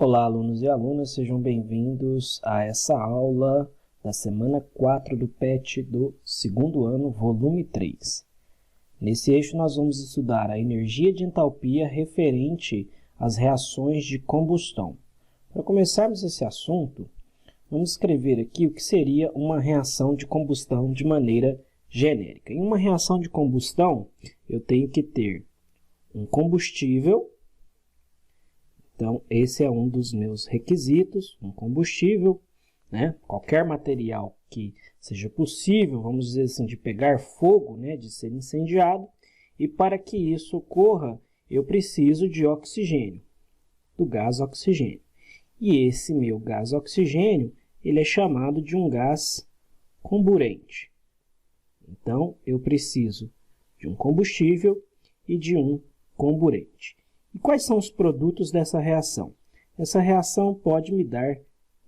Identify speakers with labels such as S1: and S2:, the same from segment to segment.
S1: Olá, alunos e alunas, sejam bem-vindos a essa aula da semana 4 do PET do segundo ano, volume 3. Nesse eixo, nós vamos estudar a energia de entalpia referente às reações de combustão. Para começarmos esse assunto, vamos escrever aqui o que seria uma reação de combustão de maneira genérica. Em uma reação de combustão, eu tenho que ter um combustível. Então, esse é um dos meus requisitos, um combustível, né? Qualquer material que seja possível, vamos dizer assim, de pegar fogo, né? De ser incendiado. E para que isso ocorra, eu preciso de oxigênio, do gás oxigênio. E esse meu gás oxigênio, ele é chamado de um gás comburente. Então, eu preciso de um combustível e de um comburente. E quais são os produtos dessa reação? Essa reação pode me dar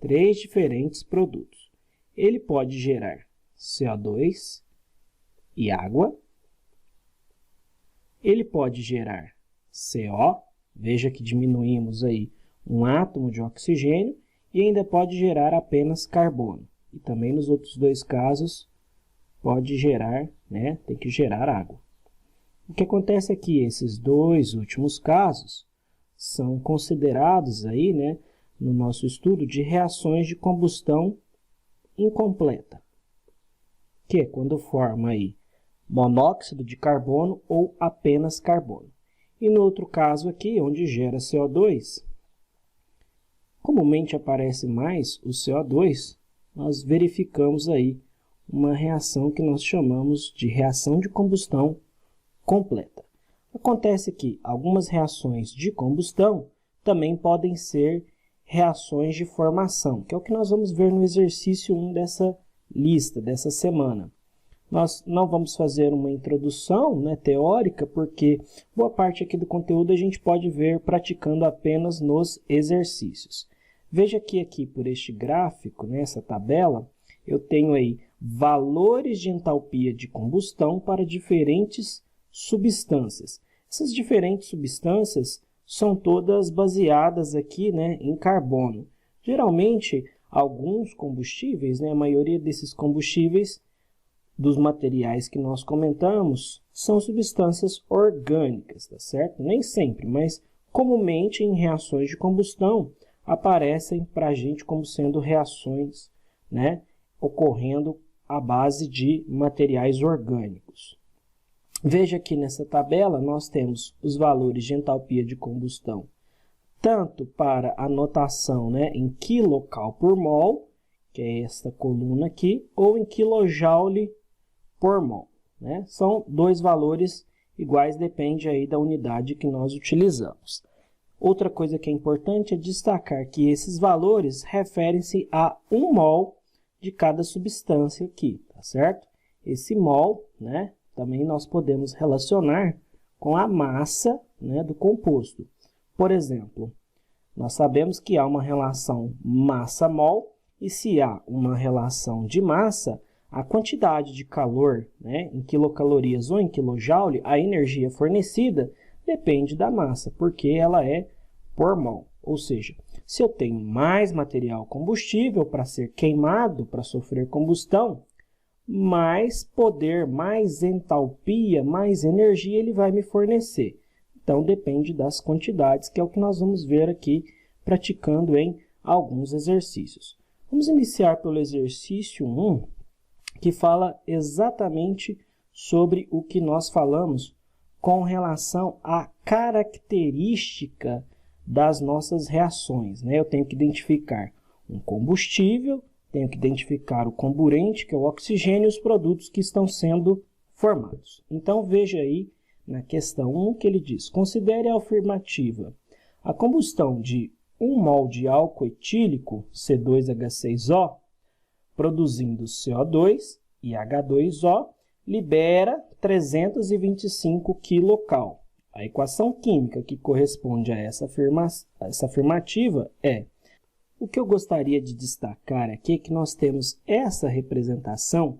S1: três diferentes produtos. Ele pode gerar CO2 e água. Ele pode gerar CO, veja que diminuímos aí um átomo de oxigênio, e ainda pode gerar apenas carbono. E também nos outros dois casos pode gerar, né, tem que gerar água. O que acontece é que esses dois últimos casos são considerados aí, né, no nosso estudo de reações de combustão incompleta, que é quando forma aí monóxido de carbono ou apenas carbono. E no outro caso aqui, onde gera CO2, comumente aparece mais o CO2, nós verificamos aí uma reação que nós chamamos de reação de combustão completa. Acontece que algumas reações de combustão também podem ser reações de formação, que é o que nós vamos ver no exercício 1 dessa lista, dessa semana. Nós não vamos fazer uma introdução, né, teórica, porque boa parte aqui do conteúdo a gente pode ver praticando apenas nos exercícios. Veja que aqui por este gráfico, nessa tabela, eu tenho aí valores de entalpia de combustão para diferentes substâncias. Essas diferentes substâncias são todas baseadas aqui, né, em carbono. Geralmente, alguns combustíveis, né, a maioria desses combustíveis dos materiais que nós comentamos são substâncias orgânicas, tá certo? Nem sempre, mas comumente em reações de combustão aparecem para a gente como sendo reações, né, ocorrendo à base de materiais orgânicos. Veja que nessa tabela nós temos os valores de entalpia de combustão, tanto para a notação, né, em kcal por mol, que é esta coluna aqui, ou em kilojoule por mol, né? São dois valores iguais, depende aí da unidade que nós utilizamos. Outra coisa que é importante é destacar que esses valores referem-se a 1 mol de cada substância aqui, tá certo? Esse mol, né, também nós podemos relacionar com a massa, né, do composto. Por exemplo, nós sabemos que há uma relação massa-mol, e se há uma relação de massa, a quantidade de calor, né, em quilocalorias ou em quilojoule, a energia fornecida depende da massa, porque ela é por mol. Ou seja, se eu tenho mais material combustível para ser queimado, para sofrer combustão, mais poder, mais entalpia, mais energia ele vai me fornecer. Então, depende das quantidades, que é o que nós vamos ver aqui praticando em alguns exercícios. Vamos iniciar pelo exercício 1, que fala exatamente sobre o que nós falamos com relação à característica das nossas reações, né? Eu tenho que identificar um combustível, tenho que identificar o comburente, que é o oxigênio, e os produtos que estão sendo formados. Então, veja aí na questão 1 que ele diz: considere a afirmativa. A combustão de 1 mol de álcool etílico, C2H6O, produzindo CO2 e H2O, libera 325 kcal. A equação química que corresponde a essa afirmativa é: o que eu gostaria de destacar aqui é que nós temos essa representação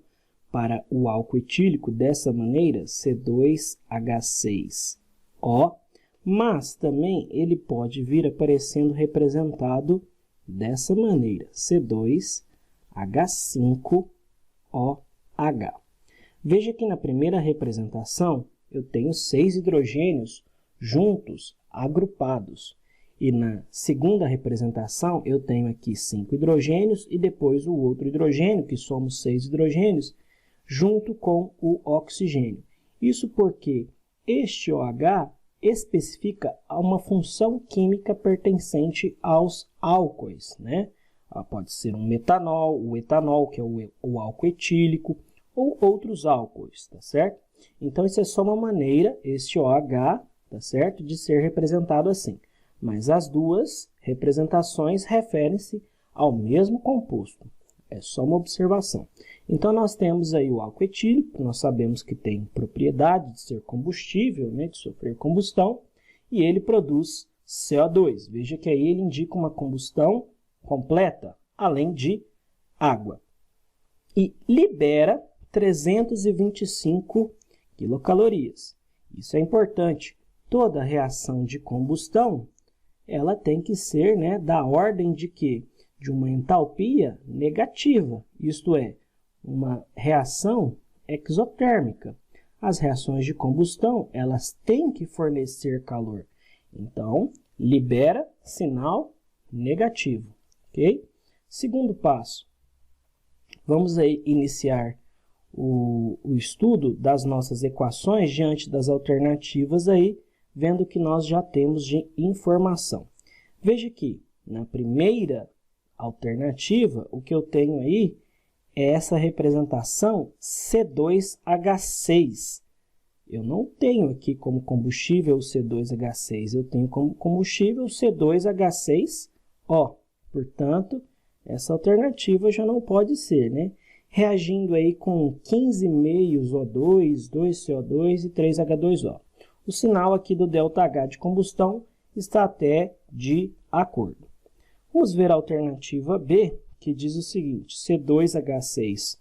S1: para o álcool etílico dessa maneira, C2H6O, mas também ele pode vir aparecendo representado dessa maneira, C2H5OH. Veja que na primeira representação eu tenho 6 hidrogênios juntos, agrupados. E na segunda representação eu tenho aqui 5 hidrogênios e depois o outro hidrogênio, que somos 6 hidrogênios, junto com o oxigênio. Isso porque este OH especifica uma função química pertencente aos álcoois, né? Pode ser um metanol, o etanol, que é o álcool etílico, ou outros álcoois, tá certo? Então, isso é só uma maneira, este OH, tá certo, de ser representado assim. Mas as duas representações referem-se ao mesmo composto. É só uma observação. Então, nós temos aí o álcool etílico, nós sabemos que tem propriedade de ser combustível, né, de sofrer combustão, e ele produz CO2. Veja que aí ele indica uma combustão completa, além de água. E libera 325 quilocalorias. Isso é importante. Toda reação de combustão, ela tem que ser, né, da ordem de quê? De uma entalpia negativa, isto é, uma reação exotérmica. As reações de combustão, elas têm que fornecer calor. Então, libera sinal negativo, ok? Segundo passo, vamos aí iniciar o estudo das nossas equações diante das alternativas aí, vendo o que nós já temos de informação. Veja que na primeira alternativa, o que eu tenho aí é essa representação C2H6. Eu não tenho aqui como combustível o C2H6, eu tenho como combustível o C2H6O. Portanto, essa alternativa já não pode ser, né? Reagindo aí com 15 meios O2, 2CO2 e 3H2O. O sinal aqui do ΔH de combustão está até de acordo. Vamos ver a alternativa B, que diz o seguinte, C2H6O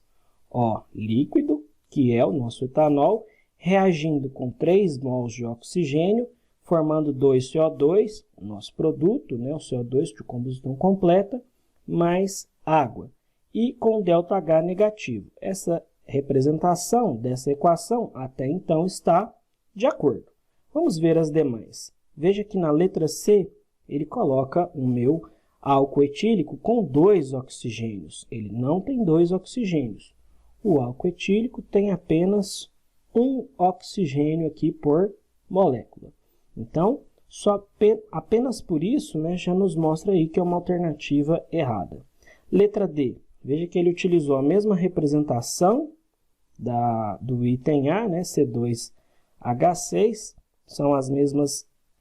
S1: líquido, que é o nosso etanol, reagindo com 3 mols de oxigênio, formando 2CO2, nosso produto, né, o CO2 de combustão completa, mais água, e com ΔH negativo. Essa representação dessa equação até então está de acordo. Vamos ver as demais. Veja que na letra C, ele coloca o meu álcool etílico com 2 oxigênios. Ele não tem 2 oxigênios. O álcool etílico tem apenas 1 oxigênio aqui por molécula. Então, apenas por isso, né, já nos mostra aí que é uma alternativa errada. Letra D. Veja que ele utilizou a mesma representação do item A, né, C2H6, são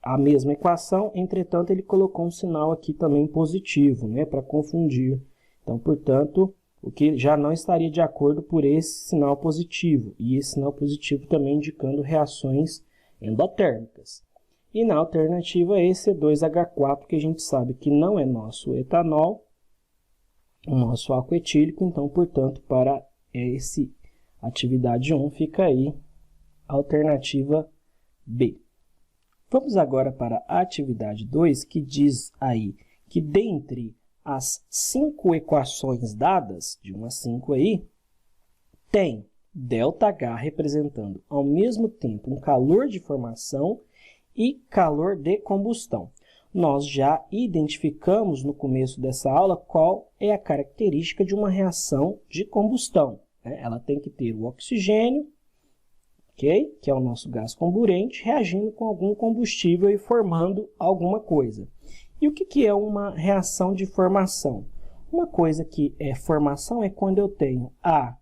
S1: a mesma equação, entretanto, ele colocou um sinal aqui também positivo, né, para confundir. Então, portanto, o que já não estaria de acordo por esse sinal positivo, e esse sinal positivo também indicando reações endotérmicas. E na alternativa é C2H4, que a gente sabe que não é nosso etanol, o nosso álcool etílico, então, portanto, para essa atividade 1 fica aí a alternativa B. Vamos agora para a atividade 2, que diz aí que dentre as 5 equações dadas, de 1 a 5 aí, tem ΔH representando ao mesmo tempo um calor de formação e calor de combustão. Nós já identificamos no começo dessa aula qual é a característica de uma reação de combustão, né? Ela tem que ter o oxigênio, okay? Que é o nosso gás comburente, reagindo com algum combustível e formando alguma coisa. E o que é uma reação de formação? Uma coisa que é formação é quando eu tenho A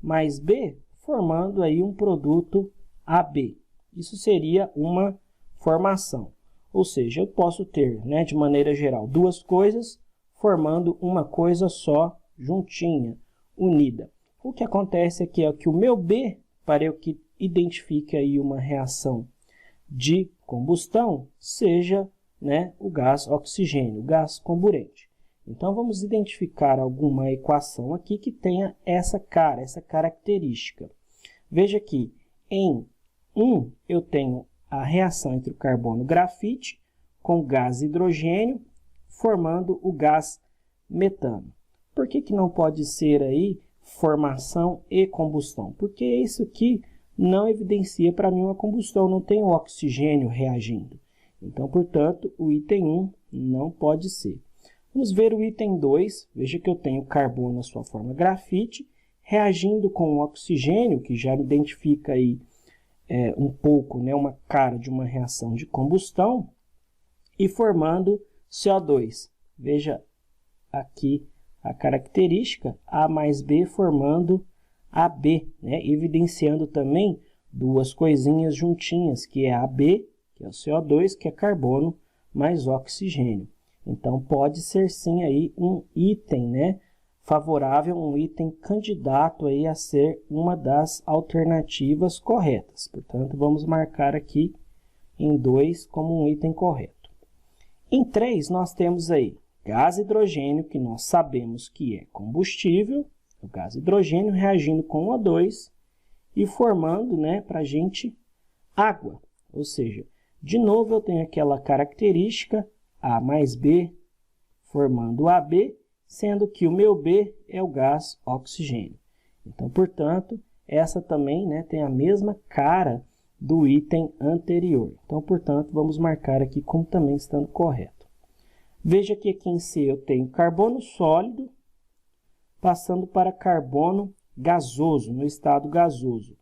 S1: mais B formando aí um produto AB. Isso seria uma formação. Ou seja, eu posso ter, né, de maneira geral, duas coisas formando uma coisa só juntinha, unida. O que acontece aqui é que o meu B, para eu que identifique aí uma reação de combustão, seja, né, o gás oxigênio, o gás comburente. Então, vamos identificar alguma equação aqui que tenha essa característica. Veja que em 1 eu tenho a reação entre o carbono grafite com o gás hidrogênio, formando o gás metano. Por que que não pode ser aí formação e combustão? Porque isso aqui não evidencia para mim uma combustão, não tem o oxigênio reagindo. Então, portanto, o item 1 não pode ser. Vamos ver o item 2. Veja que eu tenho carbono na sua forma grafite, reagindo com o oxigênio, que já identifica aí um pouco, né, uma cara de uma reação de combustão, e formando CO2. Veja aqui a característica A mais B formando AB, né, evidenciando também duas coisinhas juntinhas, que é AB, que é o CO2, que é carbono, mais oxigênio. Então, pode ser sim aí um item, né, favorável, um item candidato aí a ser uma das alternativas corretas. Portanto, vamos marcar aqui em 2 como um item correto. Em 3, nós temos aí gás hidrogênio, que nós sabemos que é combustível, o gás hidrogênio reagindo com O2 e formando, né, para a gente água. Ou seja, de novo eu tenho aquela característica A mais B formando AB, sendo que o meu B é o gás oxigênio. Então, portanto, essa também, né, tem a mesma cara do item anterior. Então, portanto, vamos marcar aqui como também estando correto. Veja que aqui em C eu tenho carbono sólido passando para carbono gasoso, no estado gasoso.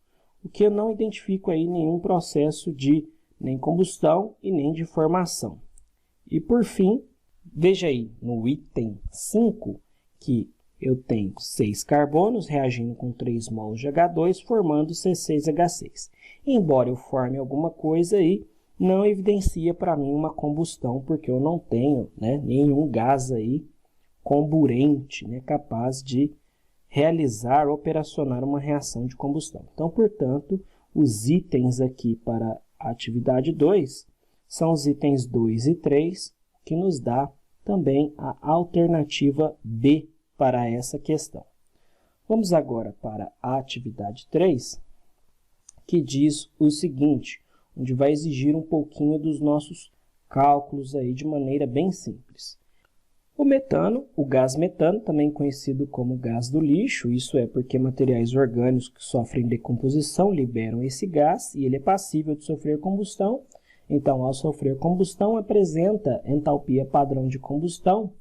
S1: O que eu não identifico aí nenhum processo de nem combustão e nem de formação. E por fim, veja aí no item 5 que eu tenho 6 carbonos reagindo com 3 mols de H2 formando C6H6. Embora eu forme alguma coisa aí, não evidencia para mim uma combustão, porque eu não tenho, né, nenhum gás aí comburente, né, capaz de realizar, operacionar uma reação de combustão. Então, portanto, os itens aqui para a atividade 2 são os itens 2 e 3, que nos dá também a alternativa B para essa questão. Vamos agora para a atividade 3, que diz o seguinte, onde vai exigir um pouquinho dos nossos cálculos aí de maneira bem simples. O metano, o gás metano, também conhecido como gás do lixo, isso é porque materiais orgânicos que sofrem decomposição liberam esse gás e ele é passível de sofrer combustão. Então, ao sofrer combustão, apresenta entalpia padrão de combustão,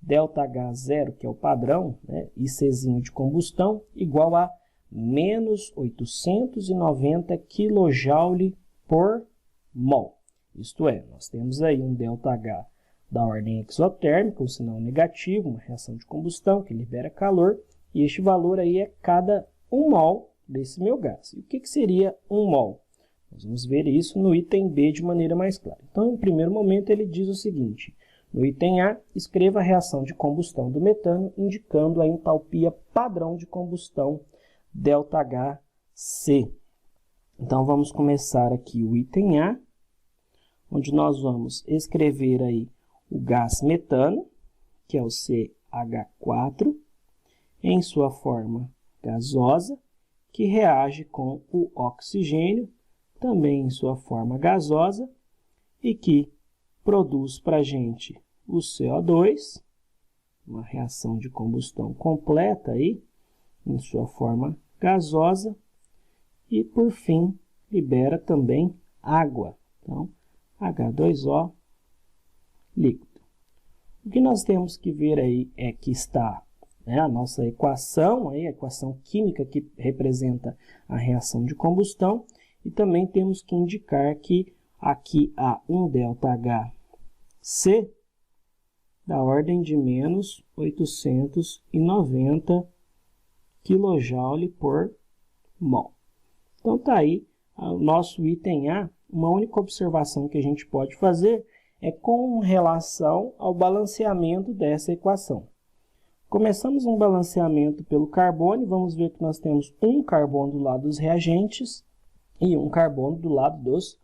S1: ΔH0, que é o padrão, né, e Czinho de combustão, igual a menos 890 kJ por mol. Isto é, nós temos aí um ΔH da ordem exotérmica, um sinal negativo, uma reação de combustão que libera calor, e este valor aí é cada 1 mol desse meu gás. E o que seria 1 mol? Nós vamos ver isso no item B de maneira mais clara. Então, em primeiro momento, ele diz o seguinte, no item A, escreva a reação de combustão do metano, indicando a entalpia padrão de combustão ΔHC. Então, vamos começar aqui o item A, onde nós vamos escrever aí o gás metano, que é o CH4, em sua forma gasosa, que reage com o oxigênio, também em sua forma gasosa, e que produz para a gente o CO2, uma reação de combustão completa aí, em sua forma gasosa, e por fim libera também água. Então, H2O líquido. O que nós temos que ver aí é que está, né, a nossa equação, aí, a equação química que representa a reação de combustão, e também temos que indicar que aqui há um ΔHC da ordem de menos 890 kJ por mol. Então, está aí o nosso item A. Uma única observação que a gente pode fazer é com relação ao balanceamento dessa equação. Começamos um balanceamento pelo carbono, vamos ver que nós temos um carbono do lado dos reagentes e um carbono do lado dos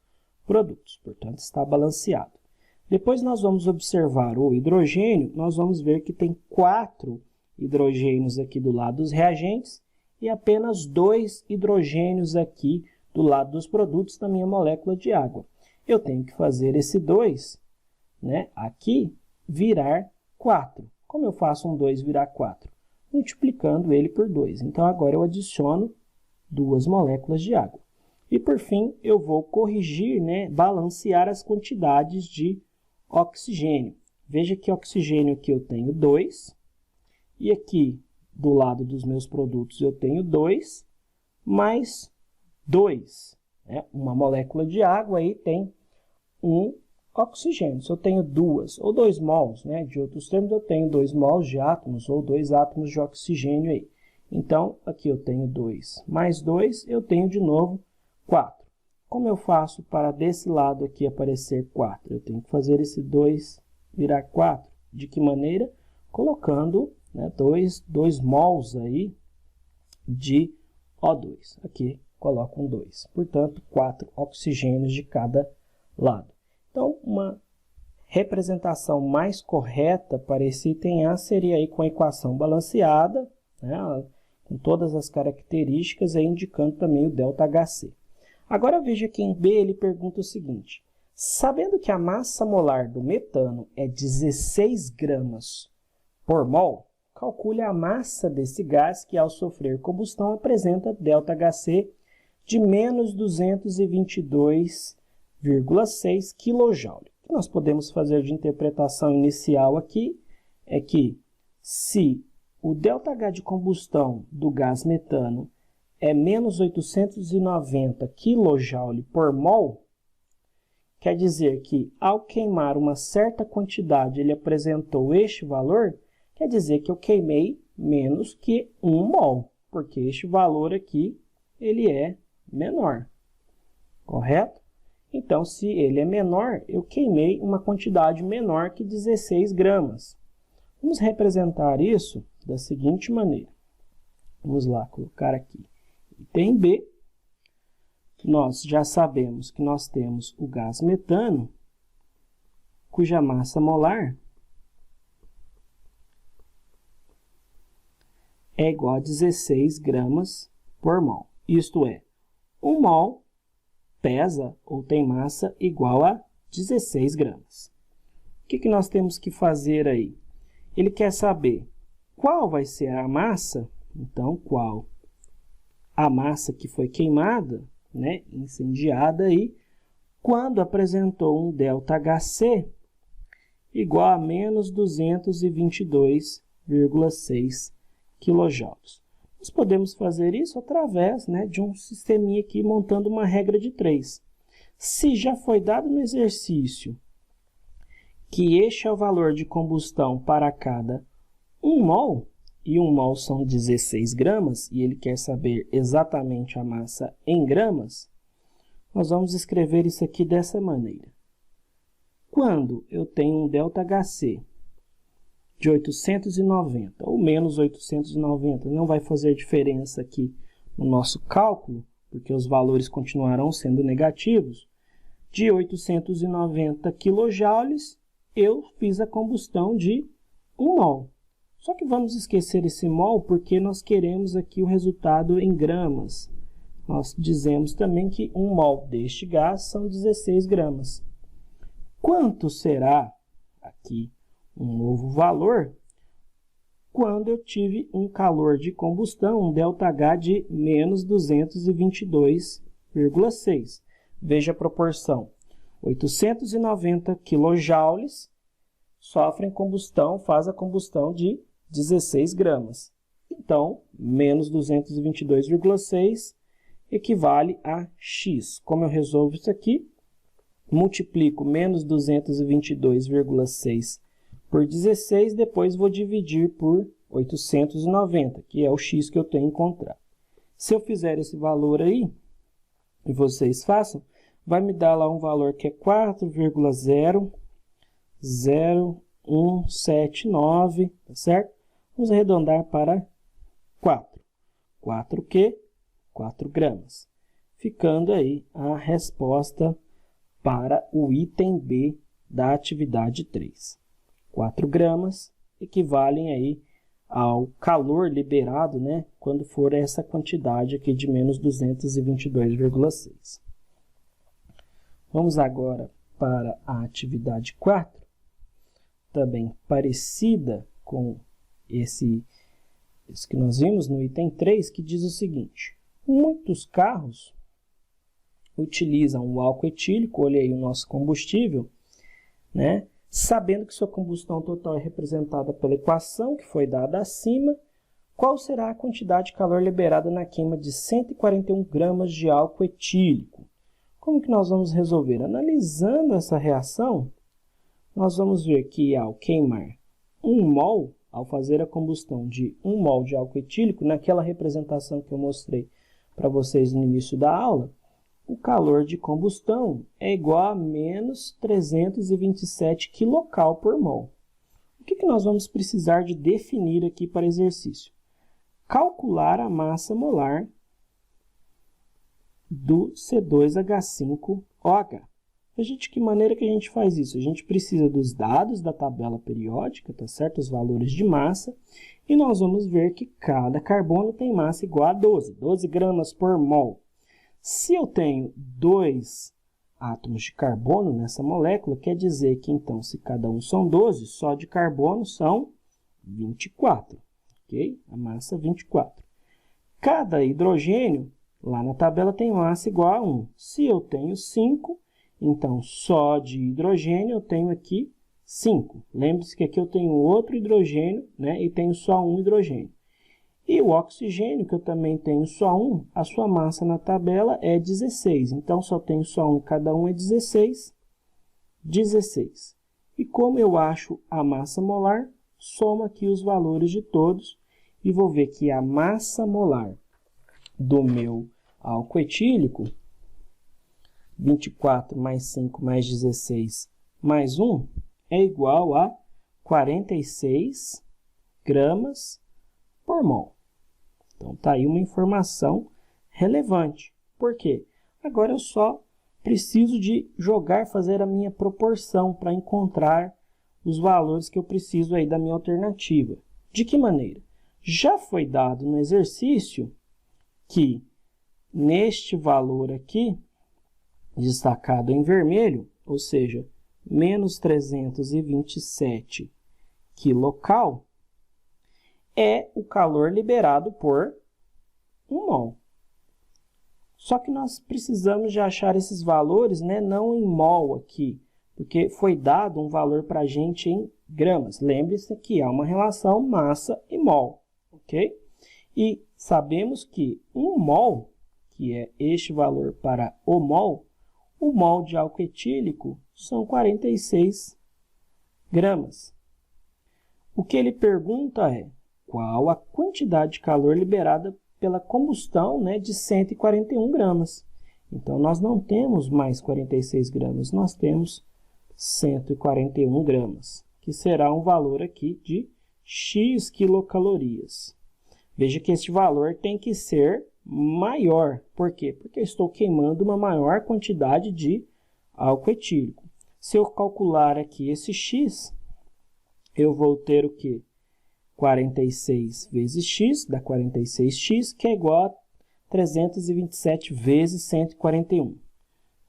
S1: produtos, portanto está balanceado. Depois nós vamos observar o hidrogênio, nós vamos ver que tem 4 hidrogênios aqui do lado dos reagentes e apenas 2 hidrogênios aqui do lado dos produtos na minha molécula de água. eu tenho que fazer esse 2, né, aqui virar 4. Como eu faço um 2 virar 4? Multiplicando ele por 2. Então, agora eu adiciono 2 moléculas de água. E, por fim, eu vou corrigir, né, balancear as quantidades de oxigênio. Veja que oxigênio aqui eu tenho 2, e aqui, do lado dos meus produtos, eu tenho 2, mais 2. Né? Uma molécula de água aí tem 1 oxigênio. Se eu tenho 2 ou 2 mols, né? De outros termos, eu tenho 2 mols de átomos ou 2 átomos de oxigênio aí. Então, aqui eu tenho 2 mais 2, eu tenho de novo 4. Como eu faço para desse lado aqui aparecer 4? Eu tenho que fazer esse 2 virar 4. De que maneira? Colocando, né, 2 mols aí de O2. Aqui coloco um 2. Portanto, 4 oxigênios de cada lado. Então, uma representação mais correta para esse item A seria aí com a equação balanceada, né, com todas as características, aí indicando também o ΔHc. Agora veja que em B ele pergunta o seguinte: sabendo que a massa molar do metano é 16 gramas por mol, calcule a massa desse gás que ao sofrer combustão apresenta ΔHc de menos 222,6 kJ. O que nós podemos fazer de interpretação inicial aqui é que se o ΔH de combustão do gás metano é menos 890 kJ por mol, quer dizer que ao queimar uma certa quantidade ele apresentou este valor, quer dizer que eu queimei menos que 1 mol, porque este valor aqui ele é menor, correto? Então, se ele é menor, eu queimei uma quantidade menor que 16 gramas. Vamos representar isso da seguinte maneira. Vamos lá, colocar aqui. Item B, nós já sabemos que nós temos o gás metano, cuja massa molar é igual a 16 gramas por mol. Isto é, 1 mol pesa ou tem massa igual a 16 gramas. O que nós temos que fazer aí? Ele quer saber qual vai ser a massa, então qual a massa que foi queimada, né, incendiada aí, quando apresentou um ΔHc igual a menos 222,6 kJ. Nós podemos fazer isso através, né, de um sisteminha aqui, montando uma regra de 3. Se já foi dado no exercício que este é o valor de combustão para cada 1 mol, e 1 mol são 16 gramas, e ele quer saber exatamente a massa em gramas, nós vamos escrever isso aqui dessa maneira. Quando eu tenho um ΔHc de 890 ou menos 890, não vai fazer diferença aqui no nosso cálculo, porque os valores continuarão sendo negativos, de 890 kJ, eu fiz a combustão de 1 mol. Só que vamos esquecer esse mol porque nós queremos aqui o resultado em gramas. Nós dizemos também que 1 mol deste gás são 16 gramas. Quanto será aqui um novo valor quando eu tive um calor de combustão, um ΔH de menos 222,6. Veja a proporção. 890 kJ sofrem combustão, faz a combustão de 16 gramas. Então, menos 222,6 equivale a x. Como eu resolvo isso aqui? Multiplico menos 222,6 por 16, depois vou dividir por 890, que é o x que eu tenho encontrado. Se eu fizer esse valor aí, e vocês façam, vai me dar lá um valor que é 4,00179, tá certo? Vamos arredondar para 4. 4 o quê? 4 gramas. Ficando aí a resposta para o item B da atividade 3. 4 gramas equivalem aí ao calor liberado, né, quando for essa quantidade aqui de menos 222,6. Vamos agora para a atividade 4, também parecida com esse que nós vimos no item 3, que diz o seguinte: muitos carros utilizam o álcool etílico, olha aí o nosso combustível, né? Sabendo que sua combustão total é representada pela equação que foi dada acima, qual será a quantidade de calor liberada na queima de 141 gramas de álcool etílico? Como que nós vamos resolver? Analisando essa reação, nós vamos ver que ao queimar 1 mol, ao fazer a combustão de 1 mol de álcool etílico, naquela representação que eu mostrei para vocês no início da aula, o calor de combustão é igual a menos 327 kcal por mol. O que nós vamos precisar de definir aqui para exercício? Calcular a massa molar do C2H5OH. Veja de que maneira que a gente faz isso. A gente precisa dos dados da tabela periódica, tá certo? Os valores de massa. E nós vamos ver que cada carbono tem massa igual a 12 gramas por mol. Se eu tenho 2 átomos de carbono nessa molécula, quer dizer que, então, se cada um são 12, só de carbono são 24, ok? A massa 24. Cada hidrogênio, lá na tabela, tem massa igual a 1. Se eu tenho 5, então, só de hidrogênio eu tenho aqui 5. Lembre-se que aqui eu tenho outro hidrogênio, né? E tenho só um hidrogênio. E o oxigênio, que eu também tenho só um, a sua massa na tabela é 16. Então, só tenho só um e cada um é 16. 16. E como eu acho a massa molar, somo aqui os valores de todos e vou ver que a massa molar do meu álcool etílico, 24 mais 5 mais 16 mais 1, é igual a 46 gramas por mol. Então, está aí uma informação relevante. Por quê? Agora eu só preciso de fazer a minha proporção para encontrar os valores que eu preciso aí da minha alternativa. De que maneira? Já foi dado no exercício que neste valor aqui, destacado em vermelho, ou seja, menos 327 kcal, é o calor liberado por 1 mol. Só que nós precisamos de achar esses valores, né, não em mol aqui, porque foi dado um valor para a gente em gramas. Lembre-se que há uma relação massa e mol, ok? E sabemos que 1 mol, que é este valor para o mol de álcool etílico são 46 gramas. O que ele pergunta é qual a quantidade de calor liberada pela combustão, né, de 141 gramas. Então, nós não temos mais 46 gramas, nós temos 141 gramas, que será um valor aqui de X quilocalorias. Veja que este valor tem que ser maior. Por quê? Porque eu estou queimando uma maior quantidade de álcool etílico. Se eu calcular aqui esse X, eu vou ter o quê? 46 vezes x, dá 46x, que é igual a 327 vezes 141.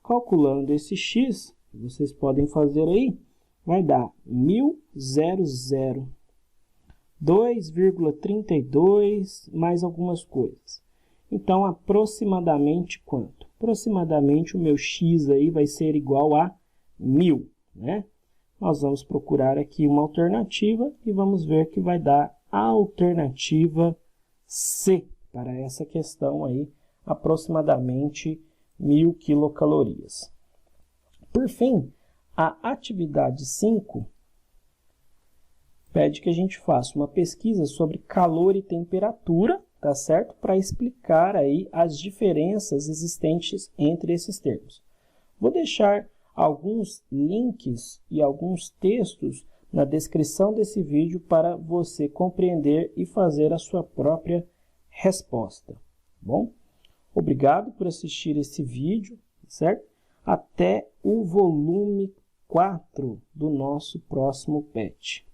S1: Calculando esse x, vocês podem fazer aí, vai dar 1.002,32 mais algumas coisas. Então, aproximadamente quanto? Aproximadamente o meu x aí vai ser igual a 1.000, né? Nós vamos procurar aqui uma alternativa e vamos ver que vai dar a alternativa C para essa questão aí, aproximadamente 1.000 quilocalorias. Por fim, a atividade 5 pede que a gente faça uma pesquisa sobre calor e temperatura, tá certo? Para explicar aí as diferenças existentes entre esses termos. Vou deixar alguns links e alguns textos na descrição desse vídeo para você compreender e fazer a sua própria resposta. Bom, obrigado por assistir esse vídeo, certo? Até o volume 4 do nosso próximo PET.